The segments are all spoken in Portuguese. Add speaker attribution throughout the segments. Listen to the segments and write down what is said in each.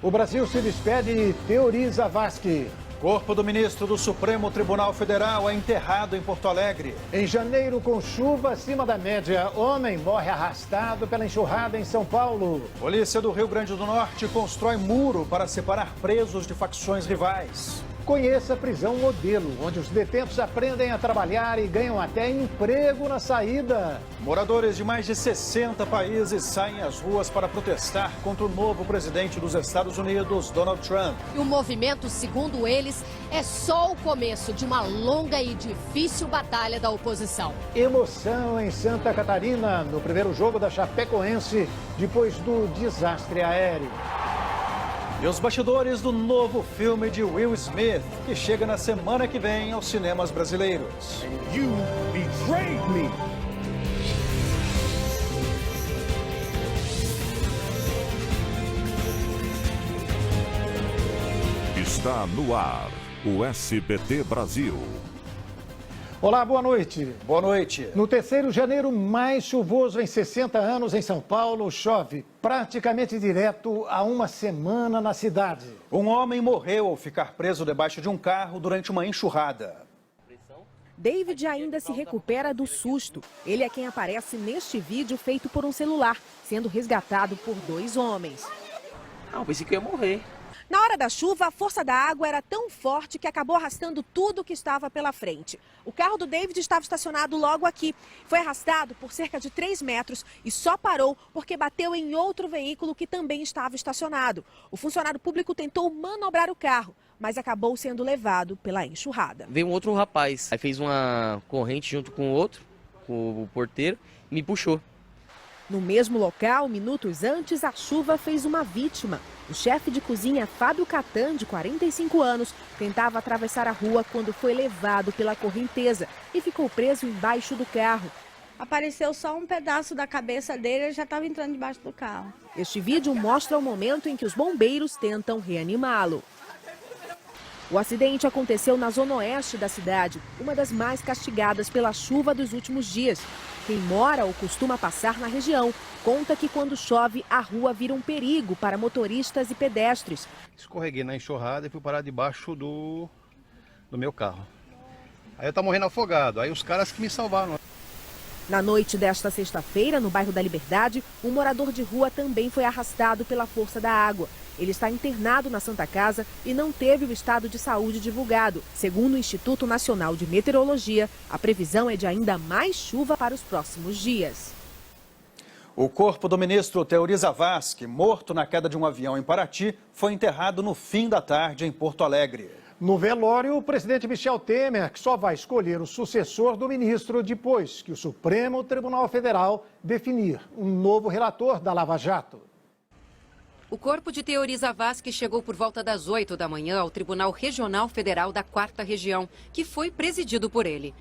Speaker 1: O Brasil se despede de Teori Zavascki.
Speaker 2: Corpo do ministro do Supremo Tribunal Federal é enterrado em Porto Alegre.
Speaker 1: Em janeiro, com chuva acima da média, homem morre arrastado pela enxurrada em São Paulo.
Speaker 2: Polícia do Rio Grande do Norte constrói muro para separar presos de facções rivais.
Speaker 1: Conheça a prisão modelo, onde os detentos aprendem a trabalhar e ganham até emprego na saída.
Speaker 2: Moradores de mais de 60 países saem às ruas para protestar contra o novo presidente dos Estados Unidos, Donald Trump.
Speaker 3: E o movimento, segundo eles, é só o começo de uma longa e difícil batalha da oposição.
Speaker 1: Emoção em Santa Catarina, no primeiro jogo da Chapecoense, depois do desastre aéreo.
Speaker 2: E os bastidores do novo filme de Will Smith, que chega na semana que vem aos cinemas brasileiros.
Speaker 4: You betrayed me.
Speaker 5: Está no ar o SBT Brasil.
Speaker 1: Olá, boa noite.
Speaker 2: Boa noite.
Speaker 1: No terceiro janeiro mais chuvoso em 60 anos em São Paulo, chove praticamente direto há uma semana na cidade.
Speaker 2: Um homem morreu ao ficar preso debaixo de um carro durante uma enxurrada.
Speaker 6: David ainda se recupera do susto. Ele é quem aparece neste vídeo feito por um celular, sendo resgatado por dois homens.
Speaker 7: Eu pensei que eu ia morrer.
Speaker 6: Na hora da chuva, a força da água era tão forte que acabou arrastando tudo que estava pela frente. O carro do David estava estacionado logo aqui. Foi arrastado por cerca de 3 metros e só parou porque bateu em outro veículo que também estava estacionado. O funcionário público tentou manobrar o carro, mas acabou sendo levado pela enxurrada.
Speaker 7: Veio um outro rapaz, aí fez uma corrente junto com o outro, com o porteiro, e me puxou.
Speaker 6: No mesmo local, minutos antes, a chuva fez uma vítima. O chefe de cozinha Fábio Catan, de 45 anos, tentava atravessar a rua quando foi levado pela correnteza e ficou preso embaixo do carro.
Speaker 8: Apareceu só um pedaço da cabeça dele, ele já estava entrando debaixo do carro.
Speaker 6: Este vídeo mostra o momento em que os bombeiros tentam reanimá-lo. O acidente aconteceu na zona oeste da cidade, uma das mais castigadas pela chuva dos últimos dias. Quem mora ou costuma passar na região conta que quando chove, a rua vira um perigo para motoristas e pedestres.
Speaker 9: Escorreguei na enxurrada e fui parar debaixo do meu carro. Aí eu estava morrendo afogado, aí os caras que me salvaram.
Speaker 6: Na noite desta sexta-feira, no bairro da Liberdade, um morador de rua também foi arrastado pela força da água. Ele está internado na Santa Casa e não teve o estado de saúde divulgado. Segundo o Instituto Nacional de Meteorologia, a previsão é de ainda mais chuva para os próximos dias.
Speaker 2: O corpo do ministro Teori Zavascki, morto na queda de um avião em Paraty, foi enterrado no fim da tarde em Porto Alegre.
Speaker 1: No velório, o presidente Michel Temer, que só vai escolher o sucessor do ministro depois que o Supremo Tribunal Federal definir um novo relator da Lava Jato.
Speaker 10: O corpo de Teori Zavascki chegou por volta das 8 da manhã ao Tribunal Regional Federal da 4ª Região, que foi presidido por ele.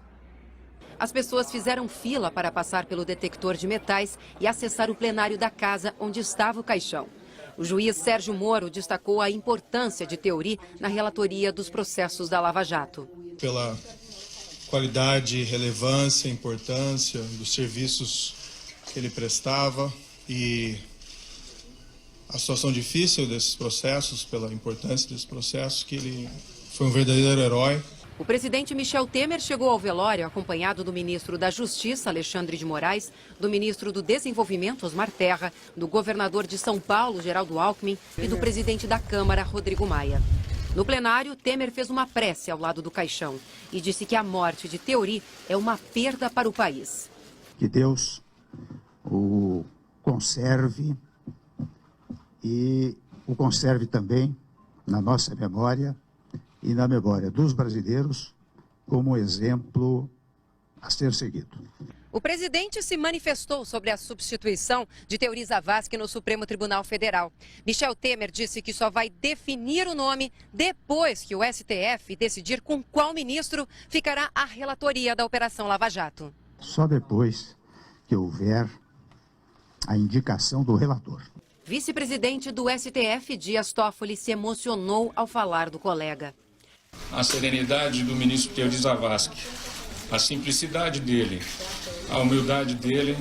Speaker 10: As pessoas fizeram fila para passar pelo detector de metais e acessar o plenário da casa onde estava o caixão. O juiz Sérgio Moro destacou a importância de Teori na relatoria dos processos da Lava Jato.
Speaker 11: Pela qualidade, relevância, importância dos serviços que ele prestava e a situação difícil desses processos, pela importância desses processos, que ele foi um verdadeiro herói.
Speaker 10: O presidente Michel Temer chegou ao velório acompanhado do ministro da Justiça, Alexandre de Moraes, do ministro do Desenvolvimento, Osmar Terra, do governador de São Paulo, Geraldo Alckmin, e do presidente da Câmara, Rodrigo Maia. No plenário, Temer fez uma prece ao lado do caixão e disse que a morte de Teori é uma perda para o país.
Speaker 12: Que Deus o conserve e o conserve também na nossa memória e na memória dos brasileiros como exemplo a ser seguido.
Speaker 10: O presidente se manifestou sobre a substituição de Teori Zavascki no Supremo Tribunal Federal. Michel Temer disse que só vai definir o nome depois que o STF decidir com qual ministro ficará a relatoria da Operação Lava Jato.
Speaker 12: Só depois que houver a indicação do relator.
Speaker 10: Vice-presidente do STF, Dias Toffoli, se emocionou ao falar do colega.
Speaker 13: A serenidade do ministro Teori Zavascki, a simplicidade dele, a humildade dele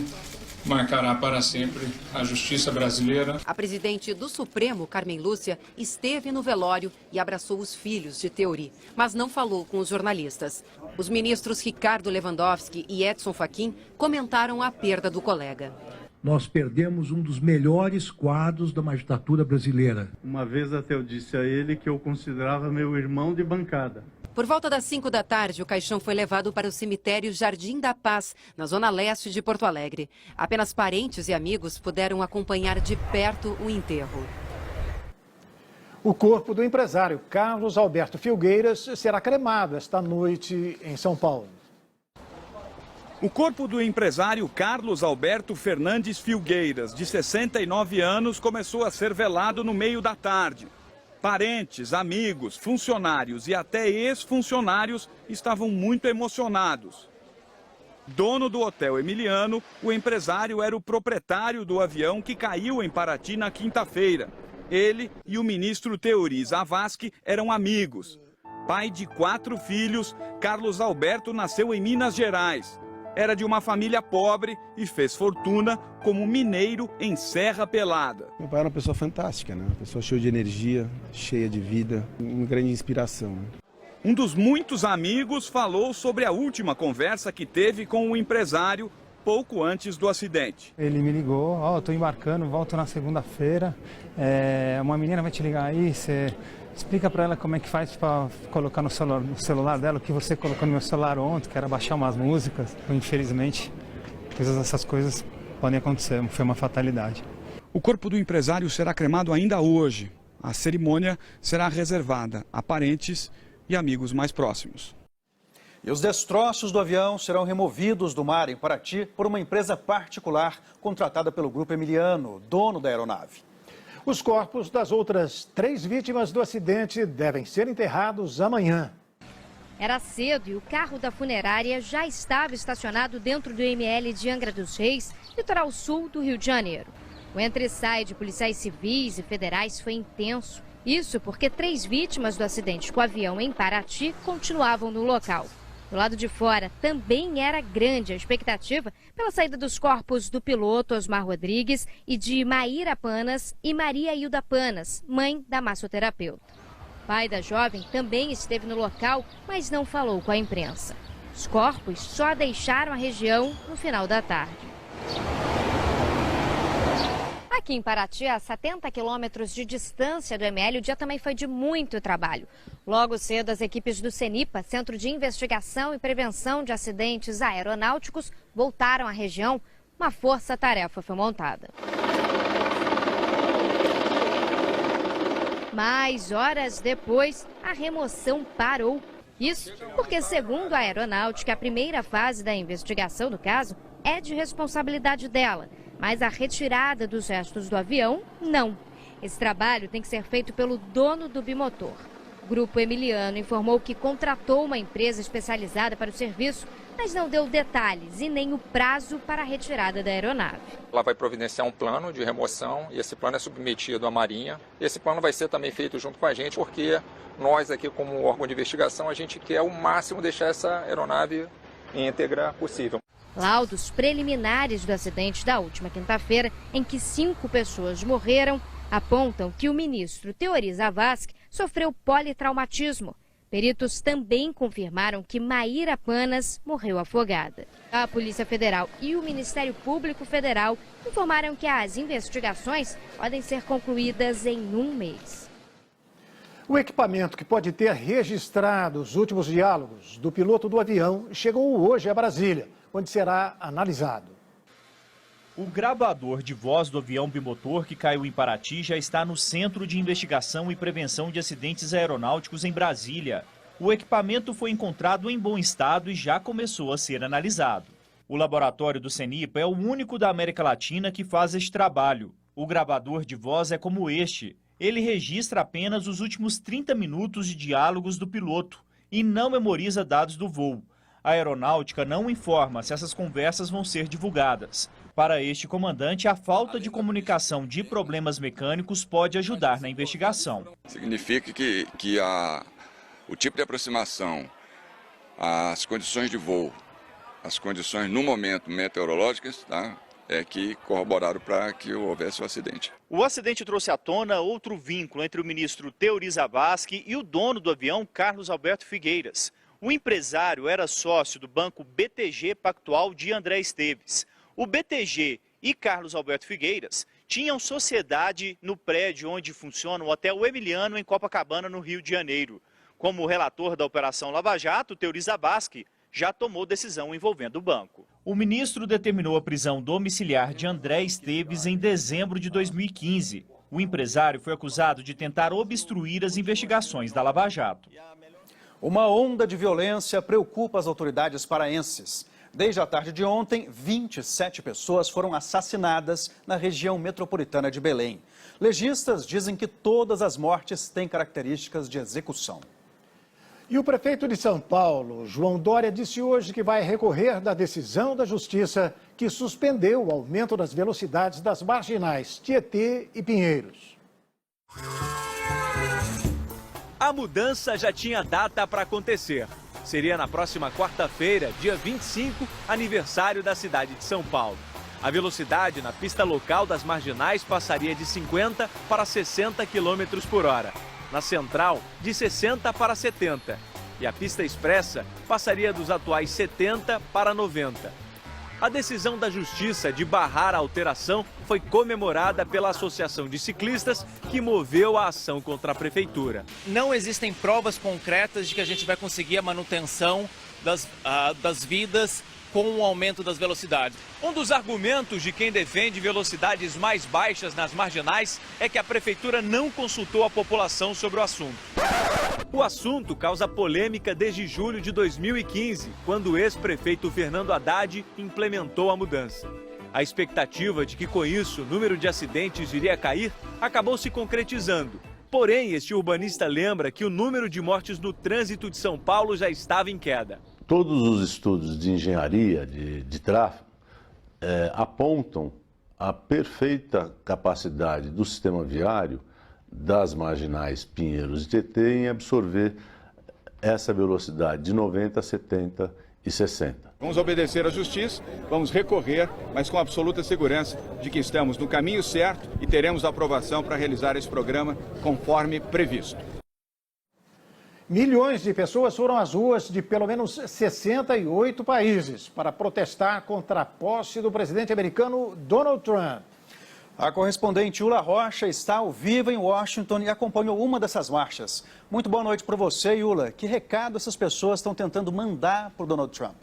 Speaker 13: marcará para sempre a justiça brasileira.
Speaker 10: A presidente do Supremo, Carmen Lúcia, esteve no velório e abraçou os filhos de Teori, mas não falou com os jornalistas. Os ministros Ricardo Lewandowski e Edson Fachin comentaram a perda do colega.
Speaker 4: Nós perdemos um dos melhores quadros da magistratura brasileira.
Speaker 14: Uma vez até eu disse a ele que eu considerava meu irmão de bancada.
Speaker 10: Por volta das 5 da tarde, o caixão foi levado para o cemitério Jardim da Paz, na zona leste de Porto Alegre. Apenas parentes e amigos puderam acompanhar de perto o enterro.
Speaker 1: O corpo do empresário Carlos Alberto Filgueiras será cremado esta noite em São Paulo.
Speaker 15: O corpo do empresário Carlos Alberto Fernandes Filgueiras, de 69 anos, começou a ser velado no meio da tarde. Parentes, amigos, funcionários e até ex-funcionários estavam muito emocionados. Dono do Hotel Emiliano, o empresário era o proprietário do avião que caiu em Paraty na quinta-feira. Ele e o ministro Teori Zavascki eram amigos. Pai de 4 filhos, Carlos Alberto nasceu em Minas Gerais. Era de uma família pobre e fez fortuna como mineiro em Serra Pelada.
Speaker 16: Meu pai era uma pessoa fantástica, né? Uma pessoa cheia de energia, cheia de vida, uma grande inspiração.
Speaker 15: Um dos muitos amigos falou sobre a última conversa que teve com o empresário pouco antes do acidente.
Speaker 17: Ele me ligou, estou embarcando, volto na segunda-feira, uma menina vai te ligar aí, você explica para ela como é que faz para colocar no celular dela o que você colocou no meu celular ontem, que era baixar umas músicas. Infelizmente, essas coisas podem acontecer, foi uma fatalidade.
Speaker 15: O corpo do empresário será cremado ainda hoje. A cerimônia será reservada a parentes e amigos mais próximos.
Speaker 2: E os destroços do avião serão removidos do mar em Paraty por uma empresa particular contratada pelo Grupo Emiliano, dono da aeronave.
Speaker 1: Os corpos das outras 3 vítimas do acidente devem ser enterrados amanhã.
Speaker 18: Era cedo e o carro da funerária já estava estacionado dentro do IML de Angra dos Reis, litoral sul do Rio de Janeiro. O entre-sai de policiais civis e federais foi intenso. Isso porque 3 vítimas do acidente com o avião em Paraty continuavam no local. Do lado de fora também era grande a expectativa pela saída dos corpos do piloto Osmar Rodrigues e de Maíra Panas e Maria Hilda Panas, mãe da massoterapeuta. O pai da jovem também esteve no local, mas não falou com a imprensa. Os corpos só deixaram a região no final da tarde. Aqui em Paraty, a 70 quilômetros de distância do IML, o dia também foi de muito trabalho. Logo cedo, as equipes do CENIPA, Centro de Investigação e Prevenção de Acidentes Aeronáuticos, voltaram à região. Uma força-tarefa foi montada. Mas horas depois, a remoção parou. Isso porque, segundo a Aeronáutica, a primeira fase da investigação do caso é de responsabilidade dela. Mas a retirada dos restos do avião, não. Esse trabalho tem que ser feito pelo dono do bimotor. O Grupo Emiliano informou que contratou uma empresa especializada para o serviço, mas não deu detalhes e nem o prazo para a retirada da aeronave.
Speaker 19: Ela vai providenciar um plano de remoção e esse plano é submetido à Marinha. Esse plano vai ser também feito junto com a gente, porque nós aqui como órgão de investigação, a gente quer ao máximo deixar essa aeronave íntegra possível.
Speaker 18: Laudos preliminares do acidente da última quinta-feira, em que 5 pessoas morreram, apontam que o ministro Teori Zavascki sofreu politraumatismo. Peritos também confirmaram que Maíra Panas morreu afogada. A Polícia Federal e o Ministério Público Federal informaram que as investigações podem ser concluídas em 1 mês.
Speaker 1: O equipamento que pode ter registrado os últimos diálogos do piloto do avião chegou hoje a Brasília, onde será analisado.
Speaker 20: O gravador de voz do avião bimotor que caiu em Paraty já está no Centro de Investigação e Prevenção de Acidentes Aeronáuticos em Brasília. O equipamento foi encontrado em bom estado e já começou a ser analisado. O laboratório do CENIPA é o único da América Latina que faz este trabalho. O gravador de voz é como este. Ele registra apenas os últimos 30 minutos de diálogos do piloto e não memoriza dados do voo. A aeronáutica não informa se essas conversas vão ser divulgadas. Para este comandante, a falta de comunicação de problemas mecânicos pode ajudar na investigação.
Speaker 21: Significa que o tipo de aproximação, as condições de voo, as condições no momento meteorológicas, tá? que corroboraram para que houvesse o acidente.
Speaker 20: O acidente trouxe à tona outro vínculo entre o ministro Teori Zavascki e o dono do avião, Carlos Alberto Figueiras. O empresário era sócio do banco BTG Pactual de André Esteves. O BTG e Carlos Alberto Figueiras tinham sociedade no prédio onde funciona o Hotel Emiliano, em Copacabana, no Rio de Janeiro. Como relator da Operação Lava Jato, Teori Zavascki já tomou decisão envolvendo o banco. O ministro determinou a prisão domiciliar de André Esteves em dezembro de 2015. O empresário foi acusado de tentar obstruir as investigações da Lava Jato.
Speaker 2: Uma onda de violência preocupa as autoridades paraenses. Desde a tarde de ontem, 27 pessoas foram assassinadas na região metropolitana de Belém. Legistas dizem que todas as mortes têm características de execução.
Speaker 1: E o prefeito de São Paulo, João Dória, disse hoje que vai recorrer da decisão da Justiça que suspendeu o aumento das velocidades das marginais Tietê e Pinheiros.
Speaker 3: A mudança já tinha data para acontecer. Seria na próxima quarta-feira, dia 25, aniversário da cidade de São Paulo. A velocidade na pista local das marginais passaria de 50 para 60 km por hora. Na central, de 60 para 70. E a pista expressa passaria dos atuais 70 para 90. A decisão da Justiça de barrar a alteração foi comemorada pela Associação de Ciclistas, que moveu a ação contra a Prefeitura.
Speaker 22: Não existem provas concretas de que a gente vai conseguir a manutenção das vidas com o aumento das velocidades.
Speaker 3: Um dos argumentos de quem defende velocidades mais baixas nas marginais é que a Prefeitura não consultou a população sobre o assunto. O assunto causa polêmica desde julho de 2015, quando o ex-prefeito Fernando Haddad implementou a mudança. A expectativa de que com isso o número de acidentes iria cair acabou se concretizando. Porém, este urbanista lembra que o número de mortes no trânsito de São Paulo já estava em queda.
Speaker 23: Todos os estudos de engenharia de tráfego apontam a perfeita capacidade do sistema viário das marginais Pinheiros e Tietê em absorver essa velocidade de 90, 70 e 60.
Speaker 24: Vamos obedecer à justiça, vamos recorrer, mas com absoluta segurança de que estamos no caminho certo e teremos a aprovação para realizar esse programa conforme previsto.
Speaker 1: Milhões de pessoas foram às ruas de pelo menos 68 países para protestar contra a posse do presidente americano Donald Trump.
Speaker 2: A correspondente Ula Rocha está ao vivo em Washington e acompanhou uma dessas marchas. Muito boa noite para você, Ula. Que recado essas pessoas estão tentando mandar para o Donald Trump?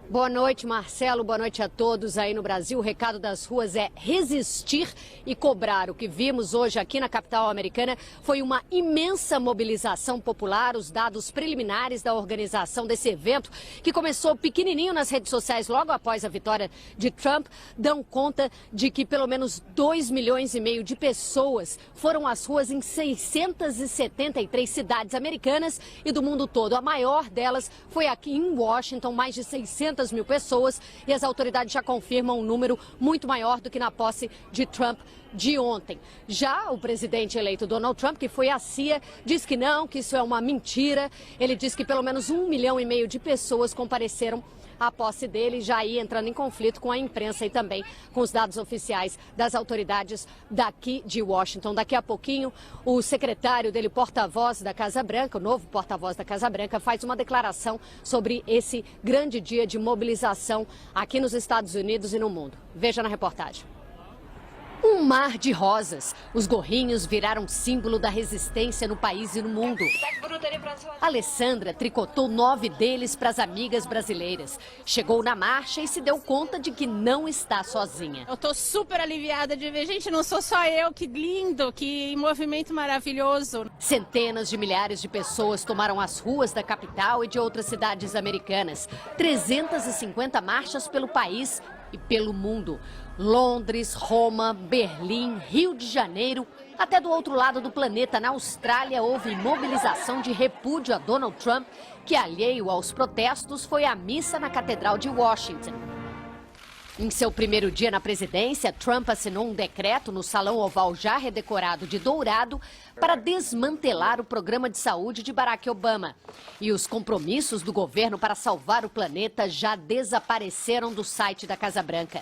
Speaker 25: Boa noite, Marcelo. Boa noite a todos aí no Brasil. O recado das ruas é resistir e cobrar. O que vimos hoje aqui na capital americana foi uma imensa mobilização popular. Os dados preliminares da organização desse evento, que começou pequenininho nas redes sociais logo após a vitória de Trump, dão conta de que pelo menos 2,5 milhões de pessoas foram às ruas em 673 cidades americanas e do mundo todo. A maior delas foi aqui em Washington, mais de 600 mil pessoas, e as autoridades já confirmam um número muito maior do que na posse de Trump de ontem. Já o presidente eleito Donald Trump, que foi à CIA, diz que não, que isso é uma mentira. Ele diz que pelo menos 1,5 milhão de pessoas compareceram à posse dele, já aí entrando em conflito com a imprensa e também com os dados oficiais das autoridades daqui de Washington. Daqui a pouquinho, o secretário dele, porta-voz da Casa Branca, o novo porta-voz da Casa Branca, faz uma declaração sobre esse grande dia de mobilização aqui nos Estados Unidos e no mundo. Veja na reportagem. Um mar de rosas. Os gorrinhos viraram símbolo da resistência no país e no mundo. Alessandra tricotou 9 deles para as amigas brasileiras. Chegou na marcha e se deu conta de que não está sozinha.
Speaker 26: Eu estou super aliviada de ver. Gente, não sou só eu. Que lindo, que movimento maravilhoso.
Speaker 25: Centenas de milhares de pessoas tomaram as ruas da capital e de outras cidades americanas. 350 marchas pelo país e pelo mundo. Londres, Roma, Berlim, Rio de Janeiro, até do outro lado do planeta, na Austrália, houve mobilização de repúdio a Donald Trump, que, alheio aos protestos, foi à missa na Catedral de Washington. Em seu primeiro dia na presidência, Trump assinou um decreto no Salão Oval já redecorado de dourado para desmantelar o programa de saúde de Barack Obama. E os compromissos do governo para salvar o planeta já desapareceram do site da Casa Branca.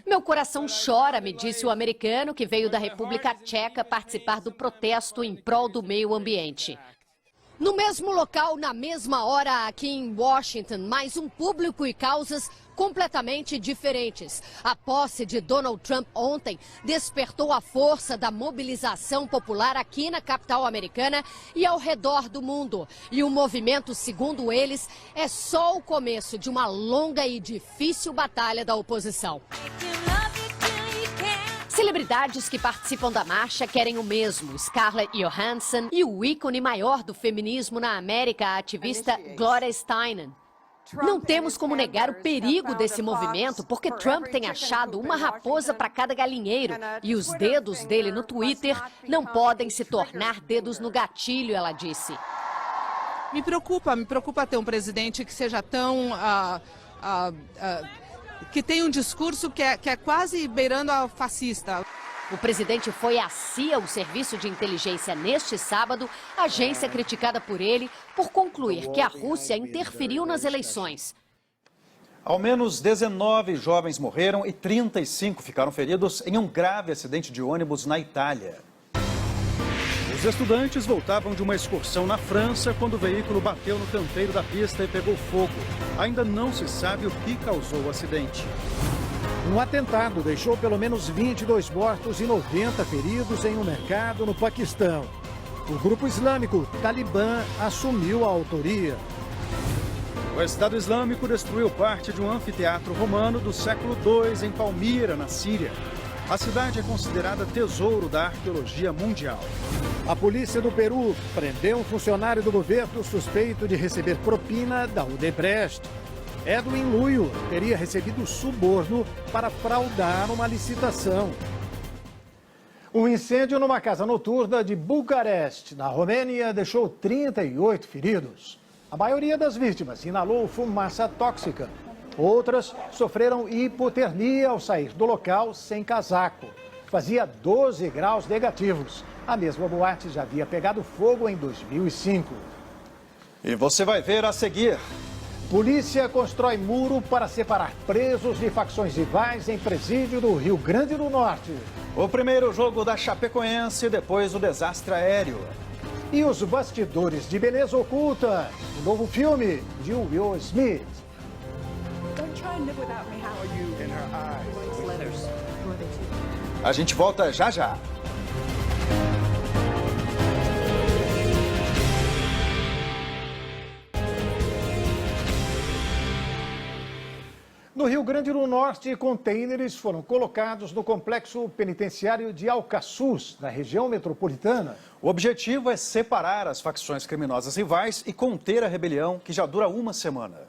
Speaker 25: Meu coração chora, me disse o americano que veio da República Tcheca participar do protesto em prol do meio ambiente. No mesmo local, na mesma hora, aqui em Washington, mais um público e causas completamente diferentes. A posse de Donald Trump ontem despertou a força da mobilização popular aqui na capital americana e ao redor do mundo. E o movimento, segundo eles, é só o começo de uma longa e difícil batalha da oposição. Celebridades que participam da marcha querem o mesmo. Scarlett Johansson e o ícone maior do feminismo na América, a ativista Gloria Steinem. Não temos como negar o perigo desse movimento, porque Trump tem achado uma raposa para cada galinheiro e os dedos dele no Twitter não podem se tornar dedos no gatilho, ela disse.
Speaker 5: Me preocupa ter um presidente que seja tão... que tem um discurso que é quase beirando a fascista.
Speaker 25: O presidente foi à CIA, o serviço de inteligência, neste sábado, agência criticada por ele por concluir que a Rússia interferiu nas eleições.
Speaker 2: Ao menos 19 jovens morreram e 35 ficaram feridos em um grave acidente de ônibus na Itália. Os estudantes voltavam de uma excursão na França quando o veículo bateu no canteiro da pista e pegou fogo. Ainda não se sabe o que causou o acidente.
Speaker 1: Um atentado deixou pelo menos 22 mortos e 90 feridos em um mercado no Paquistão. O grupo islâmico Talibã assumiu a autoria.
Speaker 2: O Estado Islâmico destruiu parte de um anfiteatro romano do século II em Palmira, na Síria. A cidade é considerada tesouro da arqueologia mundial.
Speaker 1: A polícia do Peru prendeu um funcionário do governo suspeito de receber propina da Odebrecht. Edwin Luyo teria recebido suborno para fraudar uma licitação. Um incêndio numa casa noturna de Bucareste, na Romênia, deixou 38 feridos. A maioria das vítimas inalou fumaça tóxica. Outras sofreram hipotermia ao sair do local sem casaco. Fazia 12 graus negativos. A mesma boate já havia pegado fogo em 2005.
Speaker 2: E você vai ver a seguir.
Speaker 1: Polícia constrói muro para separar presos de facções rivais em presídio do Rio Grande do Norte.
Speaker 2: O primeiro jogo da Chapecoense depois do desastre aéreo.
Speaker 1: E os bastidores de Beleza Oculta, o novo filme de Will Smith.
Speaker 2: A gente volta já já.
Speaker 1: No Rio Grande do Norte, contêineres foram colocados no complexo penitenciário de Alcaçuz, na região metropolitana.
Speaker 2: O objetivo é separar as facções criminosas rivais e conter a rebelião que já dura uma semana.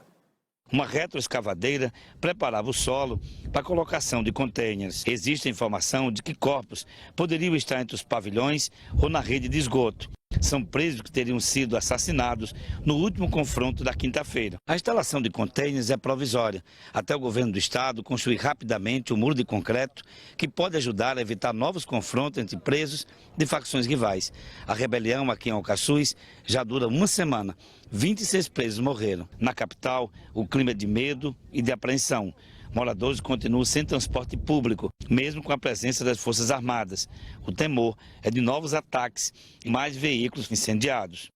Speaker 6: Uma retroescavadeira preparava o solo para a colocação de contêineres. Existe a informação de que corpos poderiam estar entre os pavilhões ou na rede de esgoto. São presos que teriam sido assassinados no último confronto da quinta-feira. A instalação de contêineres é provisória, até o governo do estado construir rapidamente um muro de concreto que pode ajudar a evitar novos confrontos entre presos de facções rivais. A rebelião aqui em Alcaçuz já dura uma semana. 26 presos morreram. Na capital, o clima é de medo e de apreensão. Moradores continuam sem transporte público, mesmo com a presença das Forças Armadas. O temor é de novos ataques e mais veículos incendiados.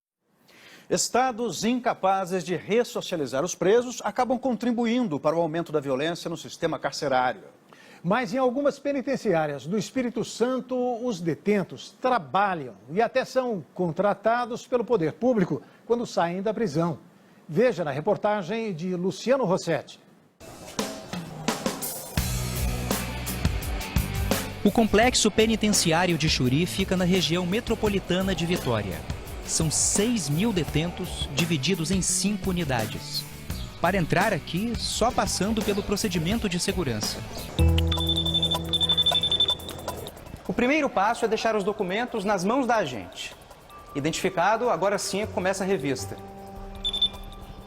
Speaker 2: Estados incapazes de ressocializar os presos acabam contribuindo para o aumento da violência no sistema carcerário.
Speaker 1: Mas em algumas penitenciárias do Espírito Santo, os detentos trabalham e até são contratados pelo poder público quando saem da prisão. Veja na reportagem de Luciano Rossetti.
Speaker 7: O complexo penitenciário de Xuri fica na região metropolitana de Vitória. São 6.000 detentos divididos em 5 unidades. Para entrar aqui, só passando pelo procedimento de segurança.
Speaker 8: O primeiro passo é deixar os documentos nas mãos da agente. Identificado, agora sim começa a revista.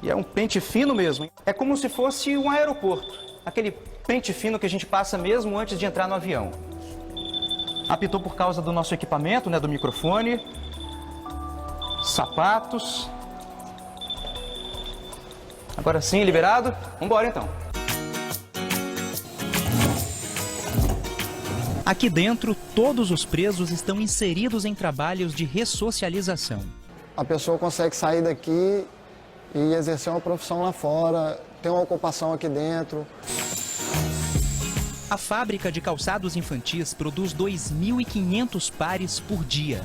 Speaker 8: E é um pente fino mesmo, hein? É como se fosse um aeroporto, aquele pente fino que a gente passa mesmo antes de entrar no avião. Apitou por causa do nosso equipamento, né, do microfone, sapatos. Agora sim, liberado? Vamos embora então.
Speaker 7: Aqui dentro, todos os presos estão inseridos em trabalhos de ressocialização.
Speaker 4: A pessoa consegue sair daqui e exercer uma profissão lá fora, ter uma ocupação aqui dentro.
Speaker 7: A fábrica de calçados infantis produz 2.500 pares por dia.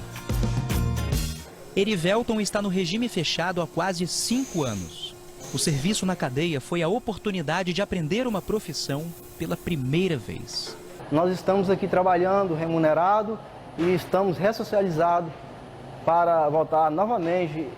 Speaker 7: Erivelton está no regime fechado há quase 5 anos. O serviço na cadeia foi a oportunidade de aprender uma profissão pela primeira vez.
Speaker 9: Nós estamos aqui trabalhando, remunerado, e estamos ressocializados para voltar novamente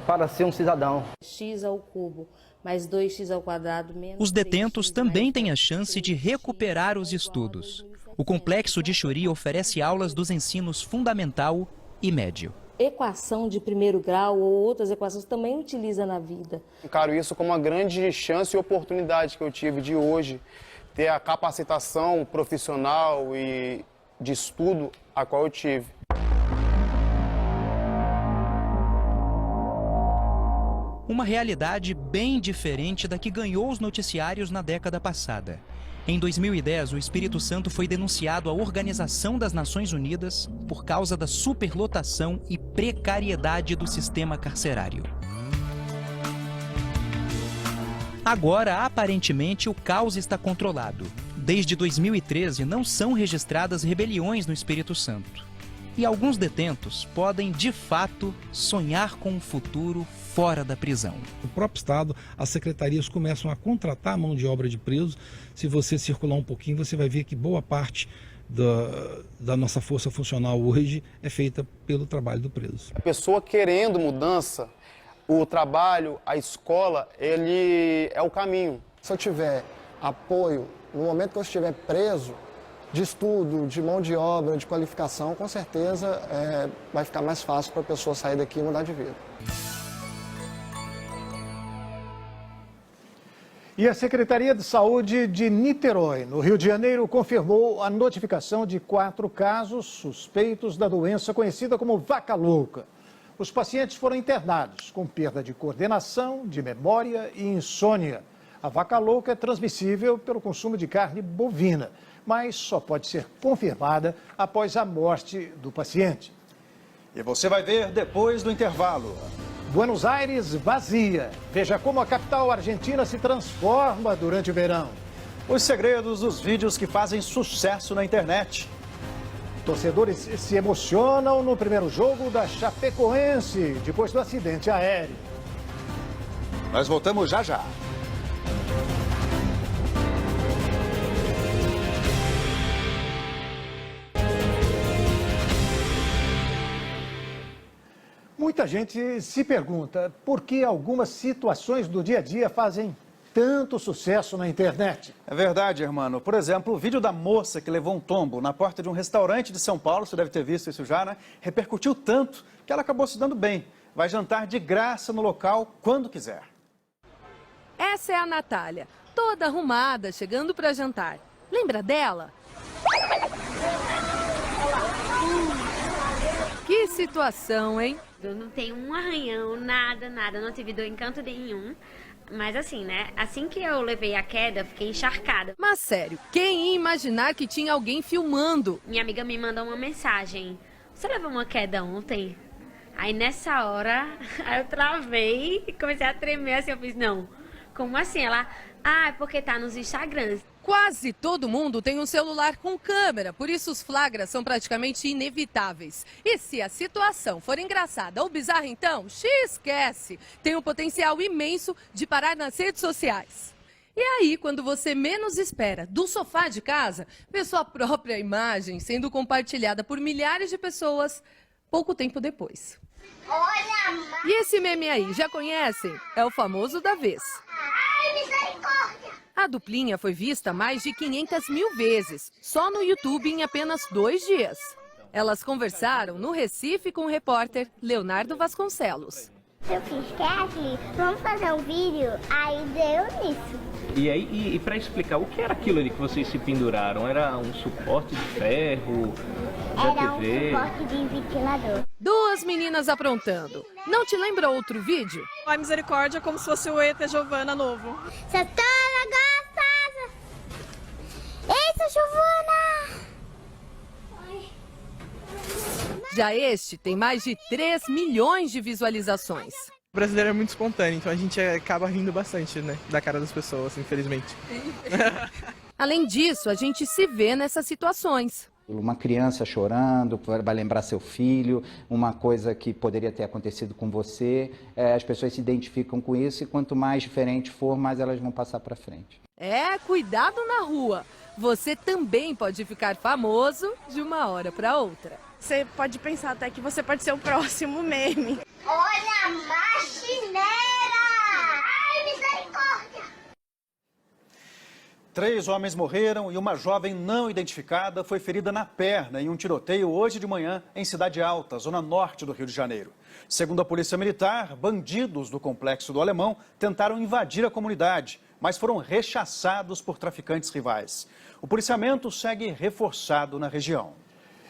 Speaker 9: para ser um cidadão.
Speaker 11: X ao cubo mais 2x ao quadrado menos...
Speaker 7: Os detentos também têm a chance de recuperar os estudos. O Complexo de Xuri oferece aulas dos ensinos fundamental e médio.
Speaker 11: Equação de primeiro grau ou outras equações também utiliza na vida.
Speaker 4: Encaro isso como uma grande chance e oportunidade que eu tive de hoje ter a capacitação profissional e de estudo a qual eu tive.
Speaker 7: Uma realidade bem diferente da que ganhou os noticiários na década passada. Em 2010, o Espírito Santo foi denunciado à Organização das Nações Unidas por causa da superlotação e precariedade do sistema carcerário. Agora, aparentemente, o caos está controlado. Desde 2013, não são registradas rebeliões no Espírito Santo. E alguns detentos podem, de fato, sonhar com um futuro fora da prisão.
Speaker 12: O próprio Estado, as secretarias começam a contratar a mão de obra de presos. Se você circular um pouquinho, você vai ver que boa parte da nossa força funcional hoje é feita pelo trabalho do preso.
Speaker 4: A pessoa querendo mudança, o trabalho, a escola, ele é o caminho. Se eu tiver apoio, no momento que eu estiver preso, de estudo, de mão de obra, de qualificação, com certeza vai ficar mais fácil para a pessoa sair daqui e mudar de vida.
Speaker 1: E a Secretaria de Saúde de Niterói, no Rio de Janeiro, confirmou a notificação de 4 casos suspeitos da doença conhecida como vaca louca. Os pacientes foram internados com perda de coordenação, de memória e insônia. A vaca louca é transmissível pelo consumo de carne bovina, mas só pode ser confirmada após a morte do paciente.
Speaker 2: E você vai ver depois do intervalo.
Speaker 1: Buenos Aires vazia. Veja como a capital argentina se transforma durante o verão.
Speaker 2: Os segredos dos vídeos que fazem sucesso na internet.
Speaker 1: Torcedores se emocionam no primeiro jogo da Chapecoense, depois do acidente aéreo.
Speaker 2: Nós voltamos já já.
Speaker 1: Muita gente se pergunta por que algumas situações do dia a dia fazem tanto sucesso na internet.
Speaker 2: É verdade, irmão. Por exemplo, o vídeo da moça que levou um tombo na porta de um restaurante de São Paulo, você deve ter visto isso já, né? Repercutiu tanto que ela acabou se dando bem. Vai jantar de graça no local quando quiser.
Speaker 13: Essa é a Natália, toda arrumada, chegando para jantar. Lembra dela? Que situação, hein?
Speaker 14: Eu não tenho um arranhão, nada, não tive dor em canto nenhum. Mas assim, né? Assim que eu levei a queda, eu fiquei encharcada.
Speaker 13: Mas sério, quem ia imaginar que tinha alguém filmando?
Speaker 14: Minha amiga me mandou uma mensagem. Você levou uma queda ontem? Aí nessa hora, eu travei e comecei a tremer assim. Eu fiz, não, como assim? Ela, é porque tá nos Instagrams.
Speaker 13: Quase todo mundo tem um celular com câmera, por isso os flagras são praticamente inevitáveis. E se a situação for engraçada ou bizarra, então, esquece. Tem um potencial imenso de parar nas redes sociais. E aí, quando você menos espera, do sofá de casa, vê sua própria imagem sendo compartilhada por milhares de pessoas pouco tempo depois. E esse meme aí, já conhecem? É o famoso da vez.
Speaker 27: Ai, misericórdia!
Speaker 13: A duplinha foi vista mais de 500 mil vezes, só no YouTube em apenas 2 dias. Elas conversaram no Recife com o repórter Leonardo Vasconcelos.
Speaker 27: Eu fiz Kathleen, vamos fazer um vídeo, aí deu nisso.
Speaker 10: E aí, para explicar, o que era aquilo ali que vocês se penduraram? Era um suporte de ferro?
Speaker 27: Era um suporte de ventilador.
Speaker 13: Duas meninas aprontando. Não te lembra outro vídeo?
Speaker 15: A misericórdia como se fosse o ET Giovanna novo.
Speaker 27: Satana gostosa! Eita, Giovanna!
Speaker 13: Já este tem mais de 3 milhões de visualizações.
Speaker 16: O brasileiro é muito espontâneo, então a gente acaba rindo bastante, né, da cara das pessoas, infelizmente.
Speaker 13: Além disso, a gente se vê nessas situações.
Speaker 17: Uma criança chorando, vai lembrar seu filho, uma coisa que poderia ter acontecido com você, as pessoas se identificam com isso e quanto mais diferente for, mais elas vão passar para frente.
Speaker 13: Cuidado na rua. Você também pode ficar famoso de uma hora para outra.
Speaker 15: Você pode pensar até que você pode ser o próximo meme.
Speaker 27: Olha a marchineira! Ai, misericórdia!
Speaker 2: 3 homens morreram e uma jovem não identificada foi ferida na perna em um tiroteio hoje de manhã em Cidade Alta, zona norte do Rio de Janeiro. Segundo a Polícia Militar, bandidos do Complexo do Alemão tentaram invadir a comunidade, mas foram rechaçados por traficantes rivais. O policiamento segue reforçado na região.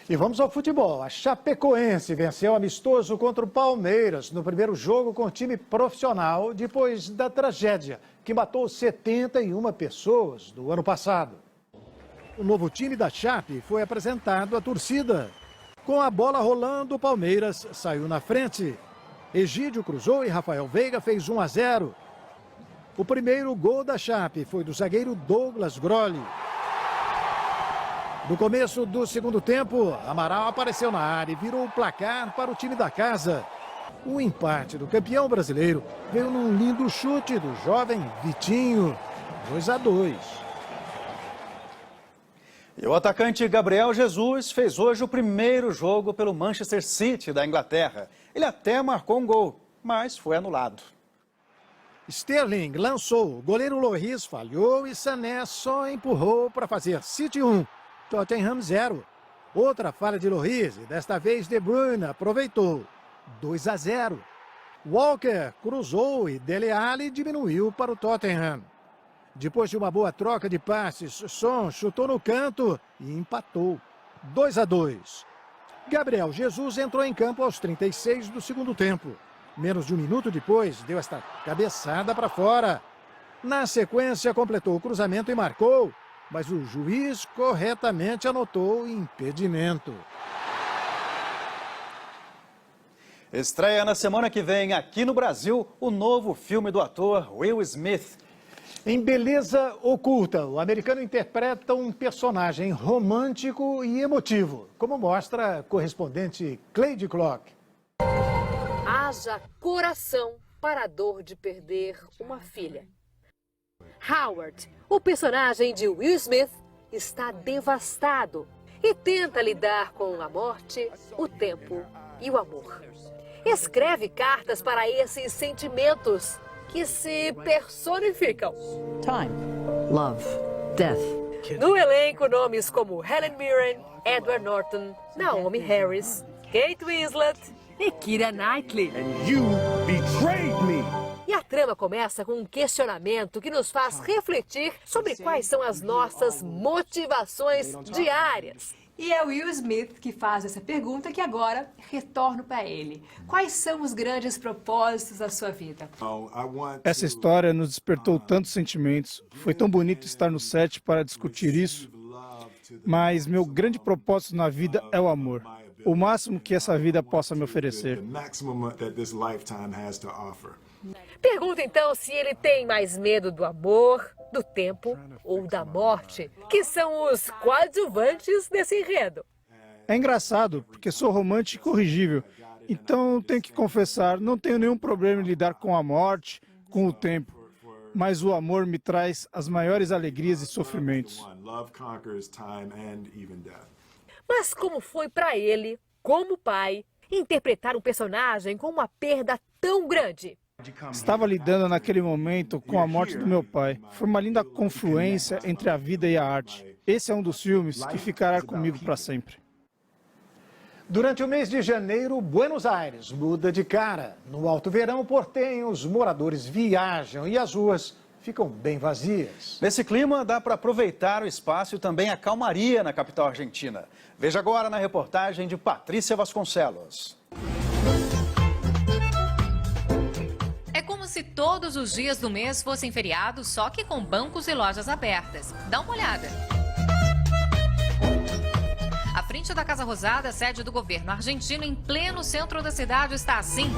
Speaker 1: E vamos ao futebol. A Chapecoense venceu amistoso contra o Palmeiras no primeiro jogo com o time profissional, depois da tragédia que matou 71 pessoas do ano passado. O novo time da Chape foi apresentado à torcida. Com a bola rolando, o Palmeiras saiu na frente. Egídio cruzou e Rafael Veiga fez 1-0. O primeiro gol da Chape foi do zagueiro Douglas Grolli. No começo do segundo tempo, Amaral apareceu na área e virou o placar para o time da casa. O empate do campeão brasileiro veio num lindo chute do jovem Vitinho, 2-2.
Speaker 2: E o atacante Gabriel Jesus fez hoje o primeiro jogo pelo Manchester City da Inglaterra. Ele até marcou um gol, mas foi anulado.
Speaker 1: Sterling lançou, o goleiro Lloris falhou e Sané só empurrou para fazer City 1. Tottenham 0. Outra falha de Lloris e desta vez De Bruyne aproveitou. 2-0. Walker cruzou e Dele Alli diminuiu para o Tottenham. Depois de uma boa troca de passes, Son chutou no canto e empatou. 2-2. Gabriel Jesus entrou em campo aos 36 do segundo tempo. Menos de um minuto depois, deu esta cabeçada para fora. Na sequência, completou o cruzamento e marcou. Mas o juiz corretamente anotou impedimento.
Speaker 2: Estreia na semana que vem aqui no Brasil o novo filme do ator Will Smith.
Speaker 1: Em Beleza Oculta, o americano interpreta um personagem romântico e emotivo, como mostra a correspondente Cleide Clock.
Speaker 18: Haja coração para a dor de perder uma filha. Howard, o personagem de Will Smith, está devastado e tenta lidar com a morte, o tempo e o amor. Escreve cartas para esses sentimentos que se personificam.
Speaker 19: Time, love, death.
Speaker 18: No elenco, nomes como Helen Mirren, Edward Norton, Naomi Harris, Kate Winslet e Keira Knightley.
Speaker 21: And you betrayed me.
Speaker 18: E a trama começa com um questionamento que nos faz refletir sobre quais são as nossas motivações diárias.
Speaker 28: E é o Will Smith que faz essa pergunta que agora retorno para ele. Quais são os grandes propósitos da sua vida?
Speaker 29: Essa história nos despertou tantos sentimentos. Foi tão bonito estar no set para discutir isso. Mas meu grande propósito na vida é o amor. O máximo que essa vida possa me oferecer.
Speaker 18: Pergunta então se ele tem mais medo do amor, do tempo ou da morte, que são os coadjuvantes desse enredo.
Speaker 29: É engraçado, porque sou romântico e corrigível. Então tenho que confessar, não tenho nenhum problema em lidar com a morte, com o tempo. Mas o amor me traz as maiores alegrias e sofrimentos.
Speaker 18: Mas como foi para ele, como pai, interpretar um personagem com uma perda tão grande?
Speaker 29: Estava lidando naquele momento com a morte do meu pai. Foi uma linda confluência entre a vida e a arte. Esse é um dos filmes que ficará comigo para sempre.
Speaker 1: Durante o mês de janeiro, Buenos Aires muda de cara. No alto verão portenho, os moradores viajam e as ruas ficam bem vazias.
Speaker 2: Nesse clima, dá para aproveitar o espaço e também a calmaria na capital argentina. Veja agora na reportagem de Patrícia Vasconcelos.
Speaker 3: É como se todos os dias do mês fossem feriados, só que com bancos e lojas abertas. Dá uma olhada. A frente da Casa Rosada, sede do governo argentino, em pleno centro da cidade, está assim.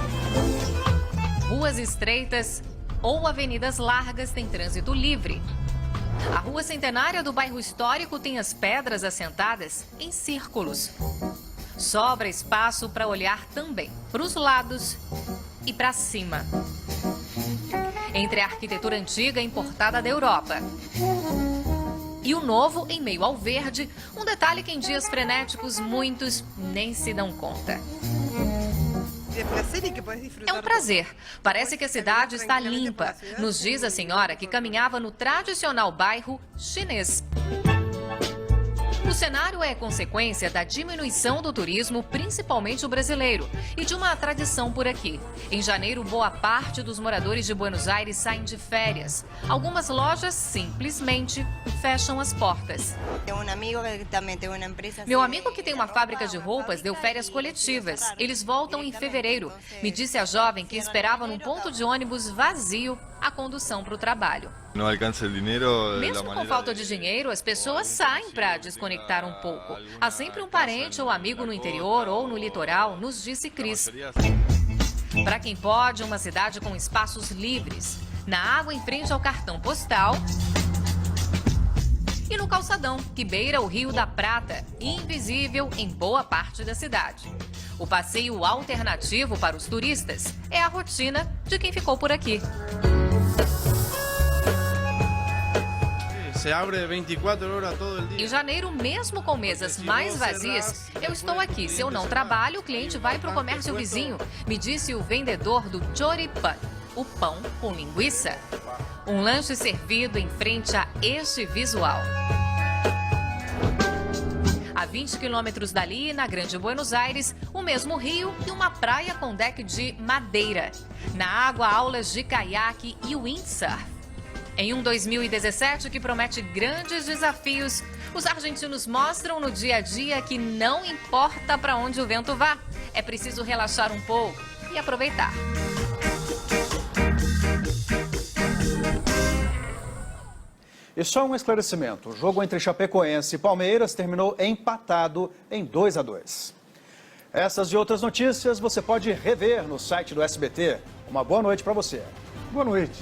Speaker 3: Ruas estreitas ou avenidas largas têm trânsito livre. A Rua Centenária do bairro Histórico tem as pedras assentadas em círculos. Sobra espaço para olhar também para os lados e para cima. Entre a arquitetura antiga importada da Europa e o novo em meio ao verde, um detalhe que em dias frenéticos muitos nem se dão conta. É um prazer. Parece que a cidade está limpa, nos diz a senhora que caminhava no tradicional bairro chinês. O cenário é consequência da diminuição do turismo, principalmente o brasileiro, e de uma tradição por aqui. Em janeiro, boa parte dos moradores de Buenos Aires saem de férias. Algumas lojas simplesmente fecham as portas. Meu amigo que tem uma fábrica de roupas deu férias coletivas. Eles voltam em fevereiro. Me disse a jovem que esperava num ponto de ônibus vazio a condução para o trabalho. Mesmo com falta de dinheiro, as pessoas saem para desconectar um pouco. Há sempre um parente ou amigo no interior ou no litoral, nos disse Cris. Para quem pode, uma cidade com espaços livres. Na água em frente ao cartão postal e no calçadão, que beira o Rio da Prata, invisível em boa parte da cidade. O passeio alternativo para os turistas é a rotina de quem ficou por aqui. Em janeiro, mesmo com mesas mais vazias, eu estou aqui. Se eu não trabalho, o cliente vai para o comércio vizinho, me disse o vendedor do choripan, o pão com linguiça. Um lanche servido em frente a este visual. A 20 quilômetros dali, na Grande Buenos Aires, o mesmo rio e uma praia com deck de madeira. Na água, aulas de caiaque e windsurf. Em um 2017 que promete grandes desafios, os argentinos mostram no dia a dia que não importa para onde o vento vá, é preciso relaxar um pouco e aproveitar.
Speaker 2: E só um esclarecimento, o jogo entre Chapecoense e Palmeiras terminou empatado em 2-2. Essas e outras notícias você pode rever no site do SBT. Uma boa noite para você.
Speaker 1: Boa noite.